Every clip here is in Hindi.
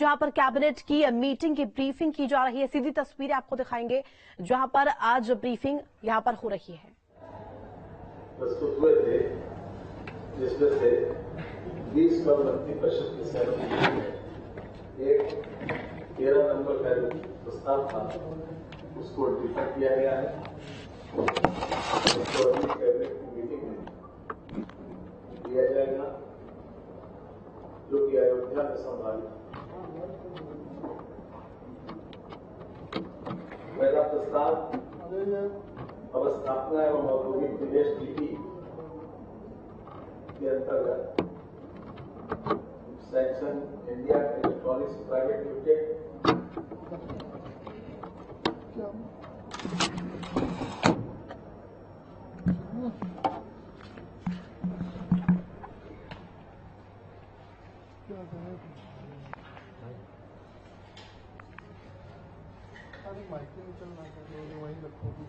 जहां पर कैबिनेट की मीटिंग की ब्रीफिंग की जा रही है। सीधी तस्वीरें आपको दिखाएंगे जहां पर आज ब्रीफिंग यहां पर हो रही है। प्रस्तुत हुए थे जिसमें से 20 पर मंत्री परिषद की सहमति एक 13 नंबर का जो प्रस्ताव था उसको डिफर किया गया है। उसको अगली कैबिनेट की मीटिंग में दिया जाएगा जो कि अयोध्या में संभाली। पहला प्रस्ताव अवस्थापना एवं औद्योगिक निवेश नीति के अंतर्गत Samsung India electronics private limited वहीं रखोगी।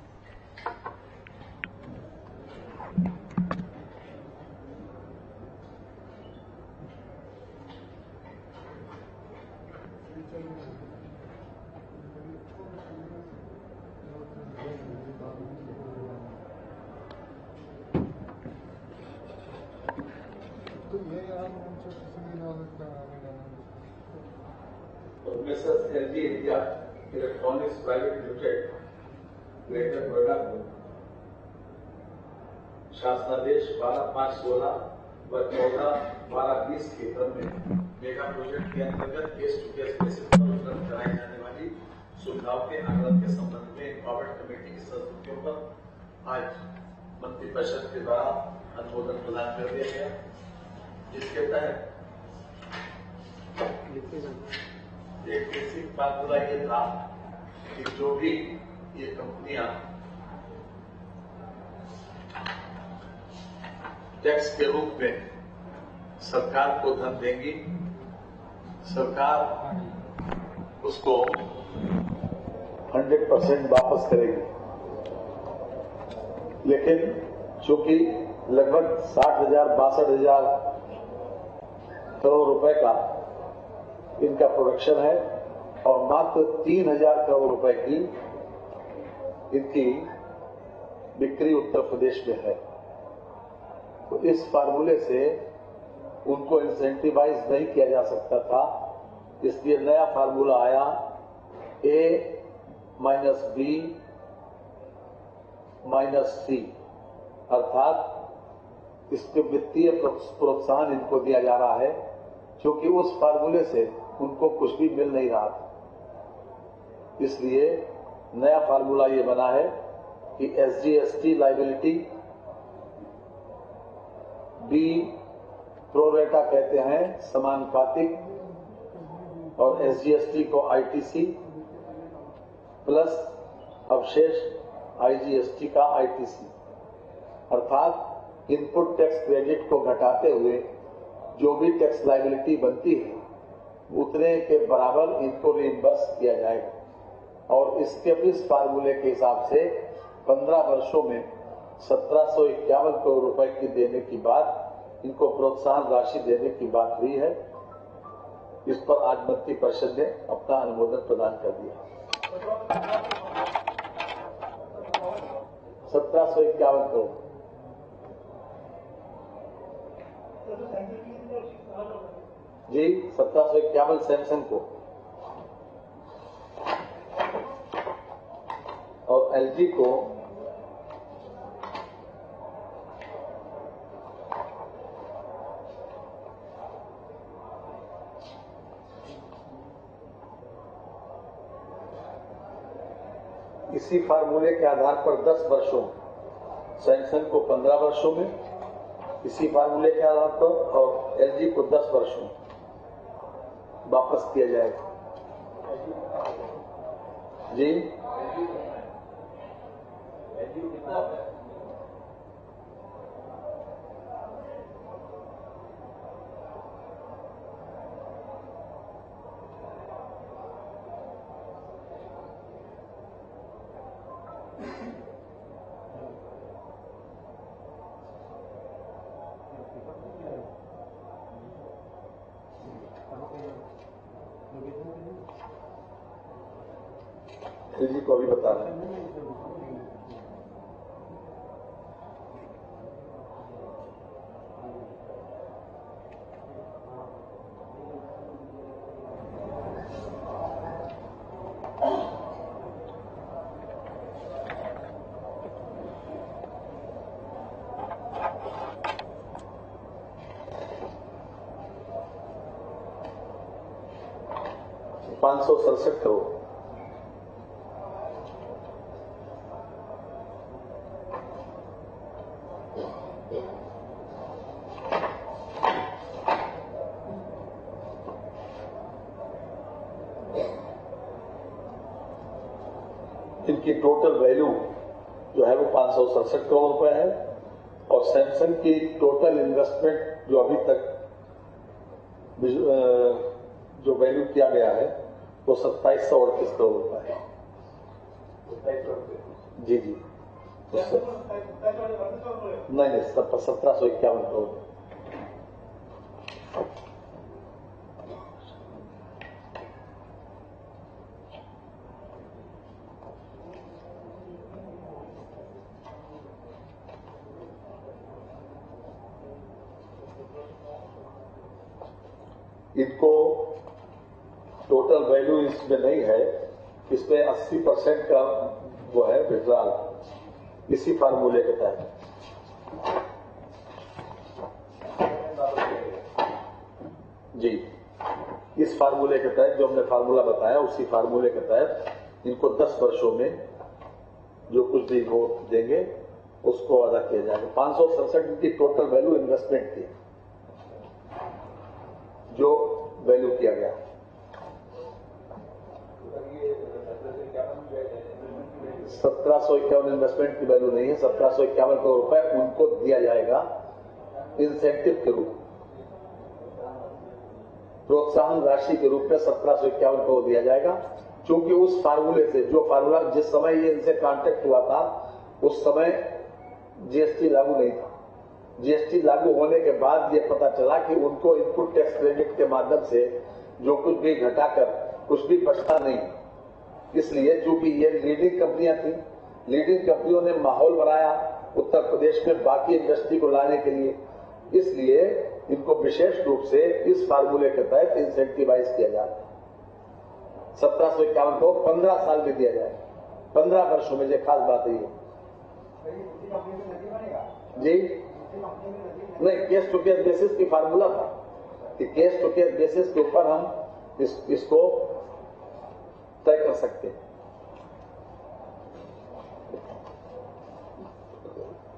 तो ये यार मुझे किसी भी ना सकता professor LG India electronics private limited greater Noida को शासनादेश 12/5/16 व 14/12/20 के क्रम में मेगा प्रोजेक्ट के अंतर्गत केस टू केस बेसिस पर उपलब्ध कराई जाने वाली सुविधाओं के आकलन के संबंध में कॉर्पोरेट कमेटी की सहमतियों पर आज मंत्रिपरिषद के द्वारा अनुमोदन प्रदान कर दिया गया, जिसके तहत एक बेसिक फार्मूला ये था कि जो भी ये कंपनियां टैक्स के रूप में सरकार को धन देंगी, सरकार उसको 100% वापस करेगी। लेकिन चूंकि लगभग 60,000-62,000 करोड़ रुपए का इनका प्रोडक्शन है और मात्र 3,000 करोड़ रुपए की इनकी बिक्री उत्तर प्रदेश में है, तो इस फार्मूले से उनको इंसेंटिवाइज नहीं किया जा सकता था। इसलिए नया फार्मूला आया A-B-C, अर्थात इसके वित्तीय प्रोत्साहन इनको दिया जा रहा है, क्योंकि उस फार्मूले से उनको कुछ भी मिल नहीं रहा था। इसलिए नया फार्मूला ये बना है कि SGST लायबिलिटी बी प्रोरेटा कहते हैं समानुपातिक, और SGST को ITC प्लस अवशेष IGST का ITC, अर्थात इनपुट टैक्स क्रेडिट को घटाते हुए जो भी टैक्स लायबिलिटी बनती है उतने के बराबर इनको रिइंबर्स किया जाएगा। और इसके इस फार्मूले के हिसाब से 15 वर्षों में 1751 करोड़ रुपए की देने की बात, इनको प्रोत्साहन राशि देने की बात हुई है। इस पर आज मंत्री परिषद ने अपना अनुमोदन प्रदान कर दिया। 1751 करोड़ जी, 1751 सैमसंग को और एलजी को इसी फार्मूले के आधार पर 10 वर्षों, सैमसंग को 15 वर्षों में इसी फार्मूले के आधार पर, और एलजी को 10 वर्षों वापस किया जाएगा। जी, एलजी को अभी बता रहे हैं। ₹567 करोड़। इनकी टोटल वैल्यू जो है वो 567 करोड़ रुपए है और सैमसंग की टोटल इन्वेस्टमेंट जो अभी तक जो वैल्यू किया गया है वो 2738 करोड़ रुपए है। जी जी नहीं 1751 करोड़। इनको टोटल वैल्यू इसमें नहीं है, इसमें 80% का वो है विड्रॉल इसी फार्मूले के तहत। जी इस फार्मूले के तहत जो हमने फार्मूला बताया उसी फार्मूले के तहत इनको 10 वर्षों में जो कुछ भी वो देंगे उसको अदा किया जाएगा। 567 की टोटल वैल्यू इन्वेस्टमेंट थी जो वैल्यू किया गया। 1751 इन्वेस्टमेंट की वैल्यू नहीं है, 1751 करोड़ रुपए उनको दिया जाएगा इंसेंटिव के रूप में, प्रोत्साहन राशि के रूप में 1751 करोड़ दिया जाएगा। क्योंकि उस फार्मूले से जो फार्मूला जिस समय ये इनसे कॉन्ट्रैक्ट हुआ था उस समय जीएसटी लागू नहीं था। जीएसटी लागू होने के बाद ये पता चला कि उनको इनपुट टैक्स क्रेडिट के माध्यम से जो कुछ भी घटाकर कुछ भी बचता नहीं। इसलिए चूंकि ये लीडिंग कंपनियां थी, लीडिंग कंपनियों ने माहौल बनाया उत्तर प्रदेश में बाकी इंडस्ट्री को लाने के लिए, इसलिए इनको विशेष रूप से इस फार्मूले के तहत इंसेंटिवाइज किया जाता है। 1751 को 15 साल में दिया जाए, 15 वर्षों में। ये खास बात है जी नहीं, केस टू केस बेसिस की फार्मूला था कि केस टू केस बेसिस के ऊपर हम इसको तय कर सकते हैं।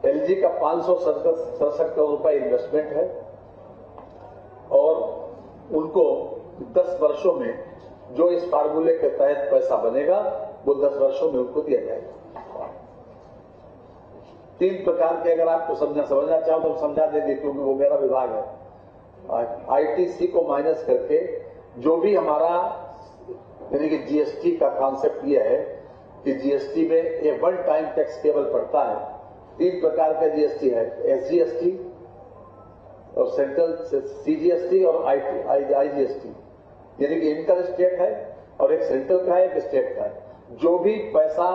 एलजी का 567 करोड़ रुपए इन्वेस्टमेंट है और उनको 10 वर्षों में जो इस फार्मूले के तहत पैसा बनेगा वो 10 वर्षों में उनको दिया जाएगा। 3 प्रकार के अगर आपको समझना चाहो तो हम समझा देंगे क्योंकि वो मेरा विभाग है। आईटीसी को माइनस करके जो भी हमारा यानी कि जीएसटी का कॉन्सेप्ट ये है कि जीएसटी में एक वन टाइम टैक्स केवल पड़ता है। 3 प्रकार का जीएसटी है, एसजीएसटी और सेंट्रल सीजीएसटी और आईजीएसटी, यानी कि इंटर स्टेट है और एक सेंट्रल का है एक स्टेट का है। जो भी पैसा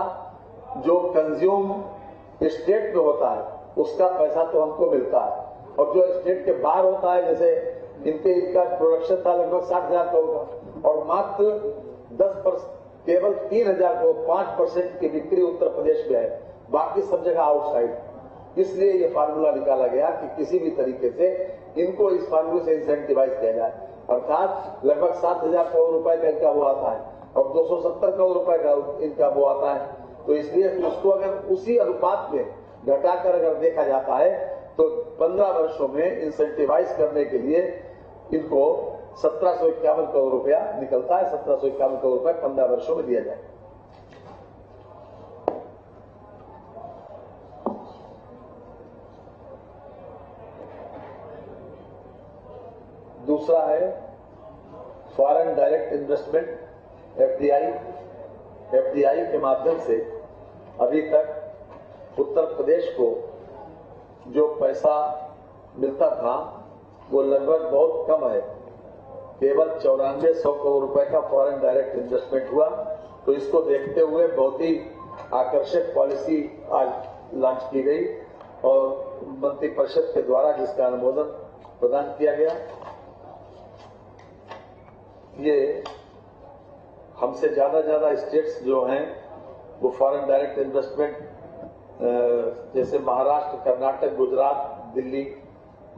जो कंज्यूम स्टेट में होता है उसका पैसा तो हमको मिलता है और जो स्टेट के बाहर होता है, जैसे इनका प्रोडक्शन था लगभग 60,000 करोड़ का और मात्र 10% केवल 3,000 करोड़ 5% की बिक्री उत्तर प्रदेश में है, बाकी सब जगह आउटसाइड। इसलिए ये फार्मूला निकाला गया कि किसी भी तरीके से इनको इस फार्मूले से इंसेंटिवाइज किया जाए, अर्थात लगभग 7,000 करोड़ रुपए का इनका वो आता है और 270 करोड़ रुपए का इनका वो आता है। तो इसलिए उसको अगर उसी अनुपात में घटाकर अगर देखा जाता है तो 15 वर्षों में इंसेंटिवाइज करने के लिए इनको 1751 करोड़ रुपया निकलता है। 1751 करोड़ रुपए 15 वर्षों में दिया जाए। दूसरा है foreign direct investment FDI. FDI के माध्यम से अभी तक उत्तर प्रदेश को जो पैसा मिलता था वो लगभग बहुत कम है, केवल 9400 करोड़ रुपए का फॉरेन डायरेक्ट इन्वेस्टमेंट हुआ तो इसको देखते हुए बहुत ही आकर्षक पॉलिसी आज लॉन्च की गई और मंत्रिपरिषद के द्वारा जिसका अनुमोदन प्रदान किया गया। ये हमसे ज्यादा स्टेट्स जो हैं वो फॉरेन डायरेक्ट इन्वेस्टमेंट जैसे महाराष्ट्र, कर्नाटक, गुजरात, दिल्ली,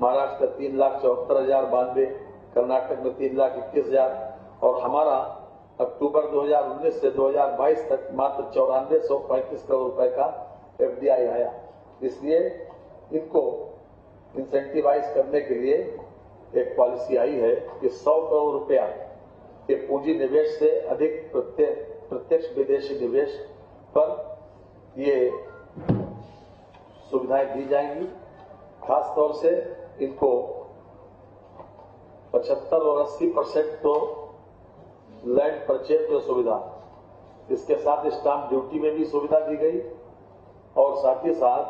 महाराष्ट्र का 3,74,092, कर्नाटक में 3,21,000 और हमारा अक्टूबर 2019 से 2022 तक मात्र 9435 करोड़ रुपए का एफडीआई आया। इसलिए इनको इंसेंटिवाइज करने के लिए एक पॉलिसी आई है कि 100 करोड़ रुपया के पूंजी निवेश से अधिक प्रत्यक्ष विदेशी निवेश पर ये सुविधाएं दी जाएंगी। खास तौर से इनको 75 और 80% तो लैंड परचेज की सुविधा, इसके साथ स्टाम्प ड्यूटी में भी सुविधा दी गई और साथ ही साथ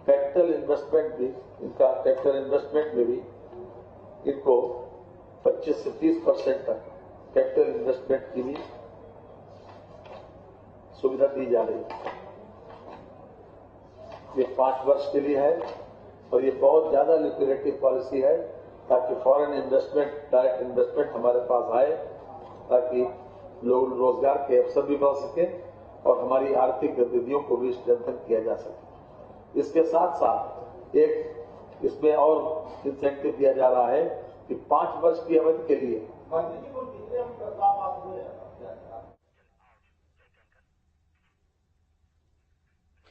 कैपिटल इन्वेस्टमेंट भी, इनका कैपिटल इन्वेस्टमेंट में भी इनको 25 से 30% तक कैपिटल इन्वेस्टमेंट की भी सुविधा दी जा रही है। ये 5 वर्ष के लिए है और ये बहुत ज्यादा लिक्विडेटिव पॉलिसी है ताकि फॉरेन इन्वेस्टमेंट, डायरेक्ट इन्वेस्टमेंट हमारे पास आए, ताकि लोग रोजगार के अवसर भी बढ़ सके और हमारी आर्थिक गतिविधियों को भी स्ट्रेंथन किया जा सके। इसके साथ साथ एक इसमें और इंसेंटिव दिया जा रहा है कि 5 वर्ष की अवधि के लिए